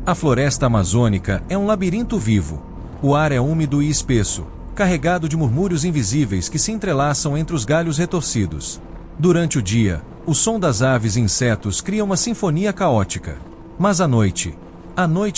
A floresta amazônica é um labirinto vivo. O ar é úmido e espesso, carregado de murmúrios invisíveis que se entrelaçam entre os galhos retorcidos. Durante o dia, o som das aves e insetos cria uma sinfonia caótica. Mas à noite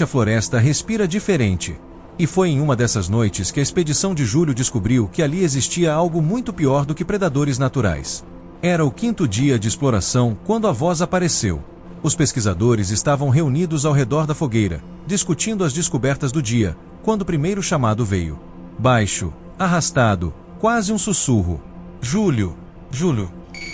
a floresta respira diferente. E foi em uma dessas noites que a expedição de Júlio descobriu que ali existia algo muito pior do que predadores naturais. Era o 5º dia de exploração quando a voz apareceu. Os pesquisadores estavam reunidos ao redor da fogueira, discutindo as descobertas do dia, quando o primeiro chamado veio. Baixo, arrastado, quase um sussurro. Júlio! Júlio!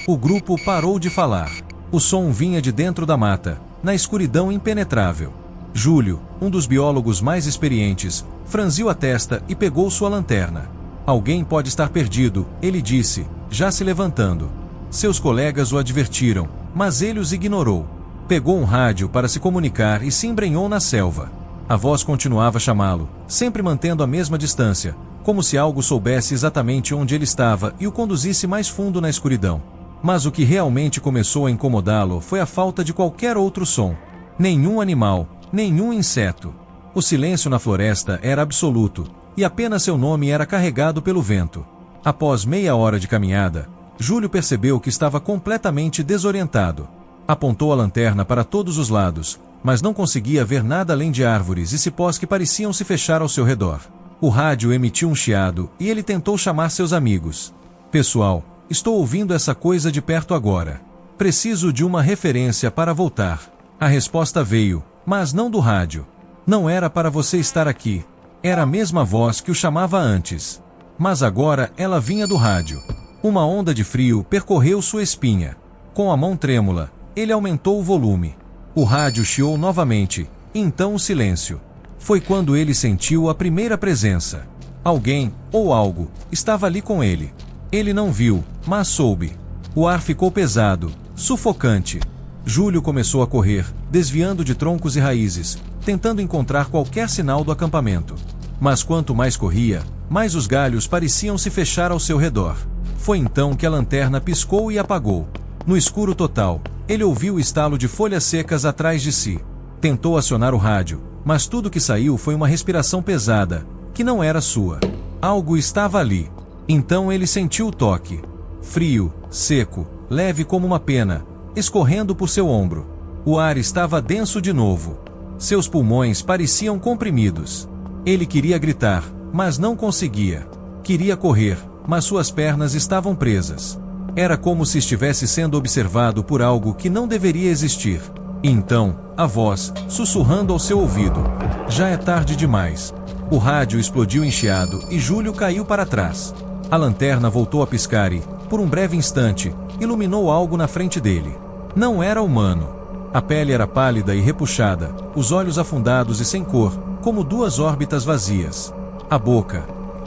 O grupo parou de falar. O som vinha de dentro da mata, na escuridão impenetrável. Júlio, um dos biólogos mais experientes, franziu a testa e pegou sua lanterna. Alguém pode estar perdido, ele disse, já se levantando. Seus colegas o advertiram, mas ele os ignorou. Pegou um rádio para se comunicar e se embrenhou na selva. A voz continuava a chamá-lo, sempre mantendo a mesma distância, como se algo soubesse exatamente onde ele estava e o conduzisse mais fundo na escuridão. Mas o que realmente começou a incomodá-lo foi a falta de qualquer outro som. Nenhum animal, nenhum inseto. O silêncio na floresta era absoluto, e apenas seu nome era carregado pelo vento. Após meia hora de caminhada, Júlio percebeu que estava completamente desorientado. Apontou a lanterna para todos os lados, mas não conseguia ver nada além de árvores e cipós que pareciam se fechar ao seu redor. O rádio emitiu um chiado e ele tentou chamar seus amigos. Pessoal, estou ouvindo essa coisa de perto agora. Preciso de uma referência para voltar. A resposta veio, mas não do rádio. Não era para você estar aqui. Era a mesma voz que o chamava antes. Mas agora ela vinha do rádio. Uma onda de frio percorreu sua espinha. Com a mão trêmula, ele aumentou o volume. O rádio chiou novamente, então o silêncio. Foi quando ele sentiu a primeira presença. Alguém, ou algo, estava ali com ele. Ele não viu, mas soube. O ar ficou pesado, sufocante. Júlio começou a correr, desviando de troncos e raízes, tentando encontrar qualquer sinal do acampamento. Mas quanto mais corria, mais os galhos pareciam se fechar ao seu redor. Foi então que a lanterna piscou e apagou. No escuro total, ele ouviu o estalo de folhas secas atrás de si. Tentou acionar o rádio, mas tudo que saiu foi uma respiração pesada, que não era sua. Algo estava ali. Então ele sentiu o toque. Frio, seco, leve como uma pena, escorrendo por seu ombro. O ar estava denso de novo. Seus pulmões pareciam comprimidos. Ele queria gritar, mas não conseguia. Queria correr, mas suas pernas estavam presas. Era como se estivesse sendo observado por algo que não deveria existir. E então, a voz, sussurrando ao seu ouvido. Já é tarde demais. O rádio explodiu em chiado e Júlio caiu para trás. A lanterna voltou a piscar e, por um breve instante, iluminou algo na frente dele. Não era humano. A pele era pálida e repuxada, os olhos afundados e sem cor, como duas órbitas vazias. A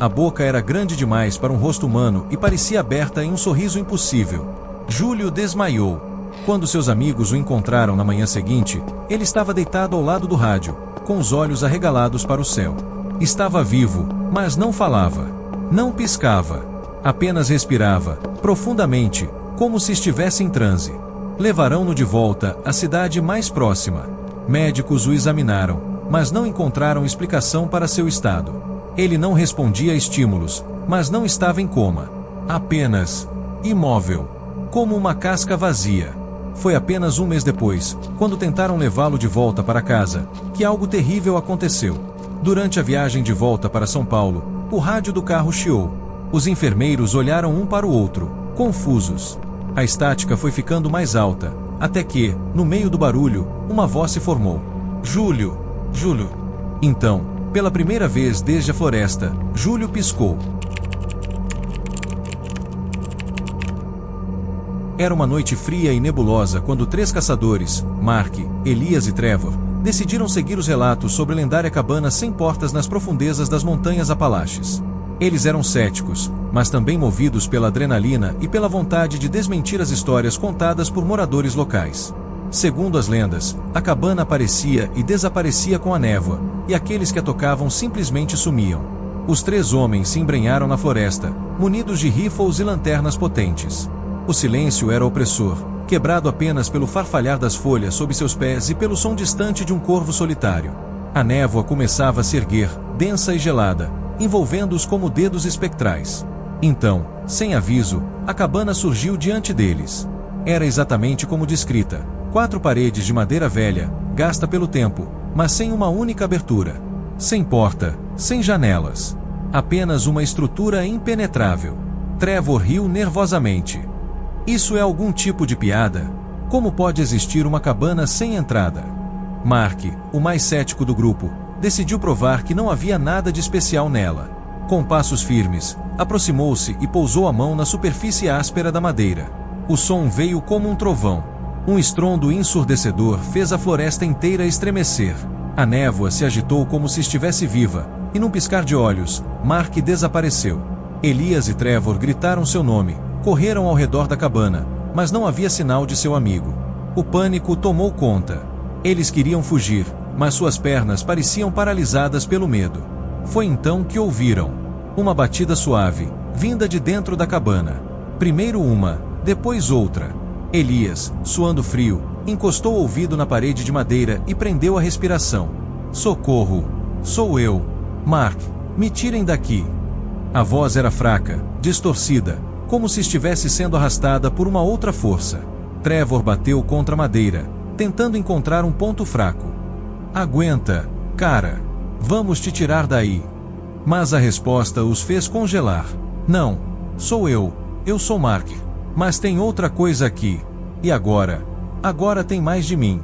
boca era grande demais para um rosto humano e parecia aberta em um sorriso impossível. Júlio desmaiou. Quando seus amigos o encontraram na manhã seguinte, ele estava deitado ao lado do rádio, com os olhos arregalados para o céu. Estava vivo, mas não falava. Não piscava. Apenas respirava, profundamente, como se estivesse em transe. Levarão-no de volta à cidade mais próxima. Médicos o examinaram, mas não encontraram explicação para seu estado. Ele não respondia a estímulos, mas não estava em coma. Apenas imóvel, como uma casca vazia. Foi apenas um mês depois, quando tentaram levá-lo de volta para casa, que algo terrível aconteceu. Durante a viagem de volta para São Paulo, o rádio do carro chiou. Os enfermeiros olharam um para o outro, confusos. A estática foi ficando mais alta, até que, no meio do barulho, uma voz se formou. Júlio! Júlio! Então, pela primeira vez desde a floresta, Júlio piscou. Era uma noite fria e nebulosa quando 3 caçadores, Mark, Elias e Trevor, decidiram seguir os relatos sobre a lendária cabana sem portas nas profundezas das montanhas Apalaches. Eles eram céticos, mas também movidos pela adrenalina e pela vontade de desmentir as histórias contadas por moradores locais. Segundo as lendas, a cabana aparecia e desaparecia com a névoa, e aqueles que a tocavam simplesmente sumiam. Os 3 homens se embrenharam na floresta, munidos de rifles e lanternas potentes. O silêncio era opressor, quebrado apenas pelo farfalhar das folhas sob seus pés e pelo som distante de um corvo solitário. A névoa começava a se erguer, densa e gelada, envolvendo-os como dedos espectrais. Então, sem aviso, a cabana surgiu diante deles. Era exatamente como descrita: 4 paredes de madeira velha, gasta pelo tempo, mas sem uma única abertura. Sem porta, sem janelas. Apenas uma estrutura impenetrável. Trevor riu nervosamente. Isso é algum tipo de piada? Como pode existir uma cabana sem entrada? Mark, o mais cético do grupo, decidiu provar que não havia nada de especial nela. Com passos firmes, aproximou-se e pousou a mão na superfície áspera da madeira. O som veio como um trovão. Um estrondo ensurdecedor fez a floresta inteira estremecer. A névoa se agitou como se estivesse viva, e num piscar de olhos, Mark desapareceu. Elias e Trevor gritaram seu nome, correram ao redor da cabana, mas não havia sinal de seu amigo. O pânico tomou conta. Eles queriam fugir, mas suas pernas pareciam paralisadas pelo medo. Foi então que ouviram uma batida suave, vinda de dentro da cabana. Primeiro uma, depois outra. Elias, suando frio, encostou o ouvido na parede de madeira e prendeu a respiração. Socorro! Sou eu! Mark, me tirem daqui! A voz era fraca, distorcida, como se estivesse sendo arrastada por uma outra força. Trevor bateu contra a madeira, tentando encontrar um ponto fraco. Aguenta, cara! Vamos te tirar daí! Mas a resposta os fez congelar. Não, sou eu sou Mark. Mas tem outra coisa aqui. E agora? Agora tem mais de mim.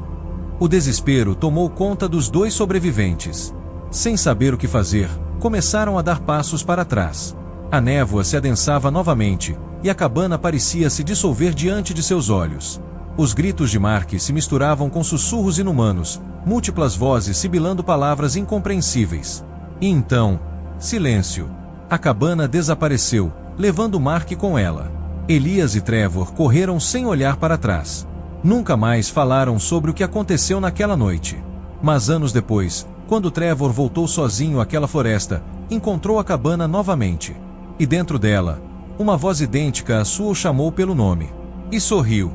O desespero tomou conta dos 2 sobreviventes. Sem saber o que fazer, começaram a dar passos para trás. A névoa se adensava novamente, e a cabana parecia se dissolver diante de seus olhos. Os gritos de Mark se misturavam com sussurros inumanos, múltiplas vozes sibilando palavras incompreensíveis. E então, silêncio. A cabana desapareceu, levando Mark com ela. Elias e Trevor correram sem olhar para trás. Nunca mais falaram sobre o que aconteceu naquela noite. Mas anos depois, quando Trevor voltou sozinho àquela floresta, encontrou a cabana novamente. E dentro dela, uma voz idêntica à sua o chamou pelo nome. E sorriu.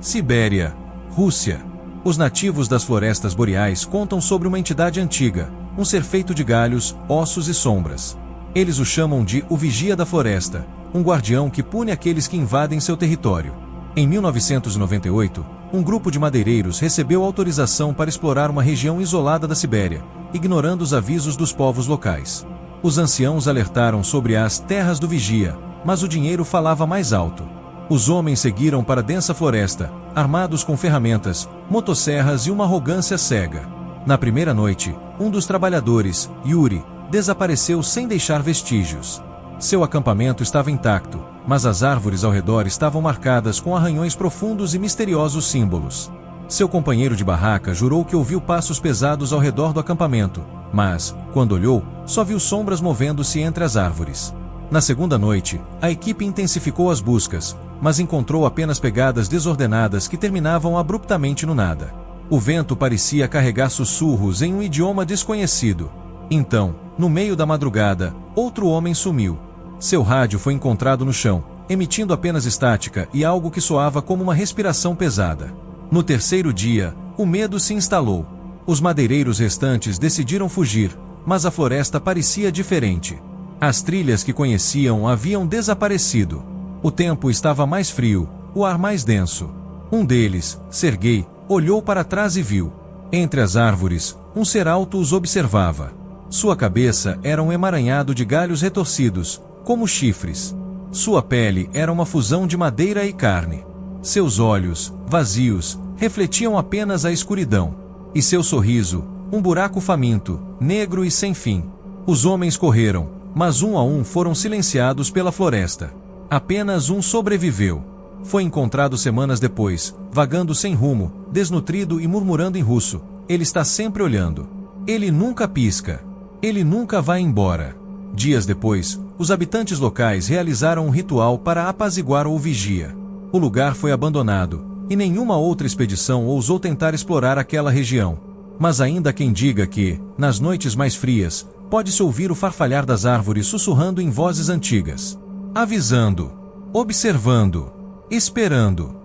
Sibéria, Rússia. Os nativos das florestas boreais contam sobre uma entidade antiga, um ser feito de galhos, ossos e sombras. Eles o chamam de o Vigia da Floresta, um guardião que pune aqueles que invadem seu território. Em 1998, um grupo de madeireiros recebeu autorização para explorar uma região isolada da Sibéria, ignorando os avisos dos povos locais. Os anciãos alertaram sobre as terras do Vigia, mas o dinheiro falava mais alto. Os homens seguiram para a densa floresta, armados com ferramentas, motosserras e uma arrogância cega. Na primeira noite, um dos trabalhadores, Yuri, desapareceu sem deixar vestígios. Seu acampamento estava intacto, mas as árvores ao redor estavam marcadas com arranhões profundos e misteriosos símbolos. Seu companheiro de barraca jurou que ouviu passos pesados ao redor do acampamento, mas, quando olhou, só viu sombras movendo-se entre as árvores. Na segunda noite, a equipe intensificou as buscas, mas encontrou apenas pegadas desordenadas que terminavam abruptamente no nada. O vento parecia carregar sussurros em um idioma desconhecido. Então, no meio da madrugada, outro homem sumiu. Seu rádio foi encontrado no chão, emitindo apenas estática e algo que soava como uma respiração pesada. No terceiro dia, o medo se instalou. Os madeireiros restantes decidiram fugir, mas a floresta parecia diferente. As trilhas que conheciam haviam desaparecido. O tempo estava mais frio, o ar mais denso. Um deles, Sergei, olhou para trás e viu. Entre as árvores, um ser alto os observava. Sua cabeça era um emaranhado de galhos retorcidos, como chifres. Sua pele era uma fusão de madeira e carne. Seus olhos, vazios, refletiam apenas a escuridão. E seu sorriso, um buraco faminto, negro e sem fim. Os homens correram, mas um a um foram silenciados pela floresta. Apenas um sobreviveu. Foi encontrado semanas depois, vagando sem rumo, desnutrido e murmurando em russo. Ele está sempre olhando. Ele nunca pisca. Ele nunca vai embora. Dias depois, os habitantes locais realizaram um ritual para apaziguar o vigia. O lugar foi abandonado, e nenhuma outra expedição ousou tentar explorar aquela região. Mas ainda há quem diga que, nas noites mais frias, pode-se ouvir o farfalhar das árvores sussurrando em vozes antigas. avisando, observando, esperando.